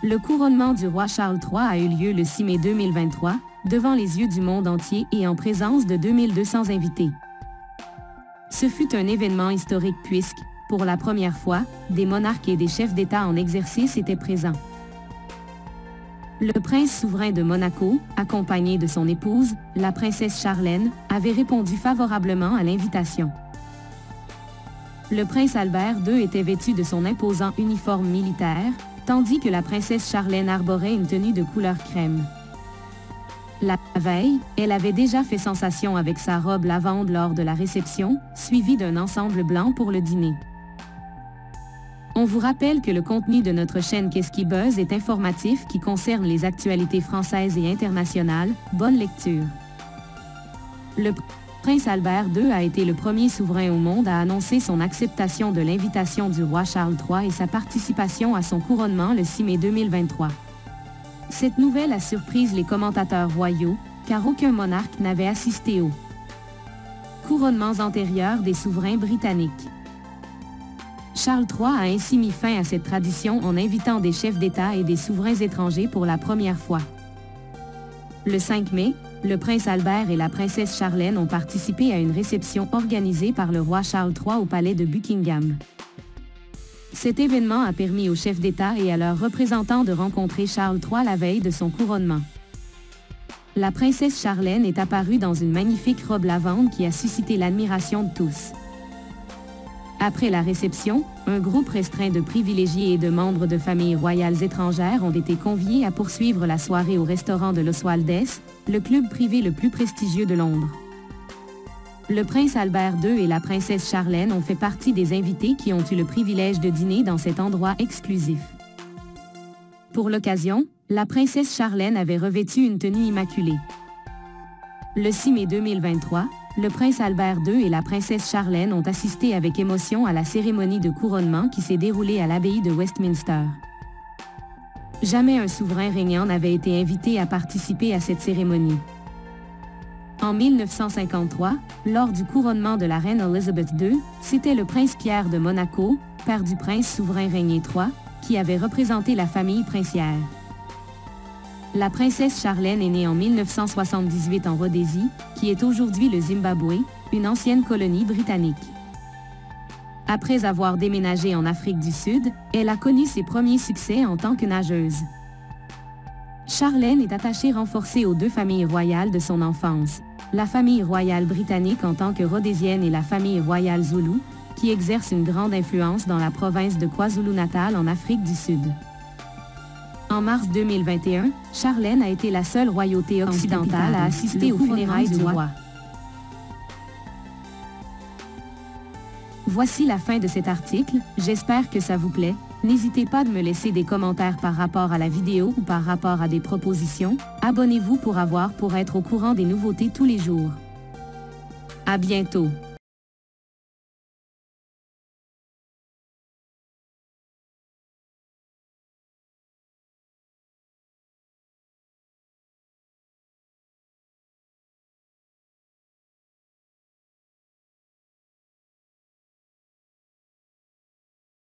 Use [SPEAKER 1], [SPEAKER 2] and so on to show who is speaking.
[SPEAKER 1] Le couronnement du roi Charles III a eu lieu le 6 mai 2023, devant les yeux du monde entier et en présence de 2200 invités. Ce fut un événement historique puisque, pour la première fois, des monarques et des chefs d'État en exercice étaient présents. Le prince souverain de Monaco, accompagné de son épouse, la princesse Charlène, avait répondu favorablement à l'invitation. Le prince Albert II était vêtu de son imposant uniforme militaire, tandis que la princesse Charlène arborait une tenue de couleur crème. La veille, elle avait déjà fait sensation avec sa robe lavande lors de la réception, suivie d'un ensemble blanc pour le dîner. On vous rappelle que le contenu de notre chaîne Qu'est-ce qui buzz est informatif qui concerne les actualités françaises et internationales. Bonne lecture. Le prince Albert II a été le premier souverain au monde à annoncer son acceptation de l'invitation du roi Charles III et sa participation à son couronnement le 6 mai 2023. Cette nouvelle a surpris les commentateurs royaux, car aucun monarque n'avait assisté aux couronnements antérieurs des souverains britanniques. Charles III a ainsi mis fin à cette tradition en invitant des chefs d'État et des souverains étrangers pour la première fois. Le 5 mai, le prince Albert et la princesse Charlène ont participé à une réception organisée par le roi Charles III au palais de Buckingham. Cet événement a permis aux chefs d'État et à leurs représentants de rencontrer Charles III la veille de son couronnement. La princesse Charlène est apparue dans une magnifique robe lavande qui a suscité l'admiration de tous. Après la réception, un groupe restreint de privilégiés et de membres de familles royales étrangères ont été conviés à poursuivre la soirée au restaurant de l'Oswaldès, le club privé le plus prestigieux de Londres. Le prince Albert II et la princesse Charlène ont fait partie des invités qui ont eu le privilège de dîner dans cet endroit exclusif. Pour l'occasion, la princesse Charlène avait revêtu une tenue immaculée. Le 6 mai 2023, le prince Albert II et la princesse Charlène ont assisté avec émotion à la cérémonie de couronnement qui s'est déroulée à l'abbaye de Westminster. Jamais un souverain régnant n'avait été invité à participer à cette cérémonie. En 1953, lors du couronnement de la reine Elizabeth II, c'était le prince Pierre de Monaco, père du prince souverain régné III, qui avait représenté la famille princière. La princesse Charlène est née en 1978 en Rhodésie, qui est aujourd'hui le Zimbabwe, une ancienne colonie britannique. Après avoir déménagé en Afrique du Sud, elle a connu ses premiers succès en tant que nageuse. Charlène est attachée renforcée aux deux familles royales de son enfance, la famille royale britannique en tant que rhodésienne et la famille royale zoulou, qui exerce une grande influence dans la province de KwaZulu-Natal en Afrique du Sud. En mars 2021, Charlène a été la seule royauté occidentale à assister aux funérailles du roi. Voici la fin de cet article, j'espère que ça vous plaît. N'hésitez pas de me laisser des commentaires par rapport à la vidéo ou par rapport à des propositions. Abonnez-vous pour être au courant des nouveautés tous les jours. À bientôt.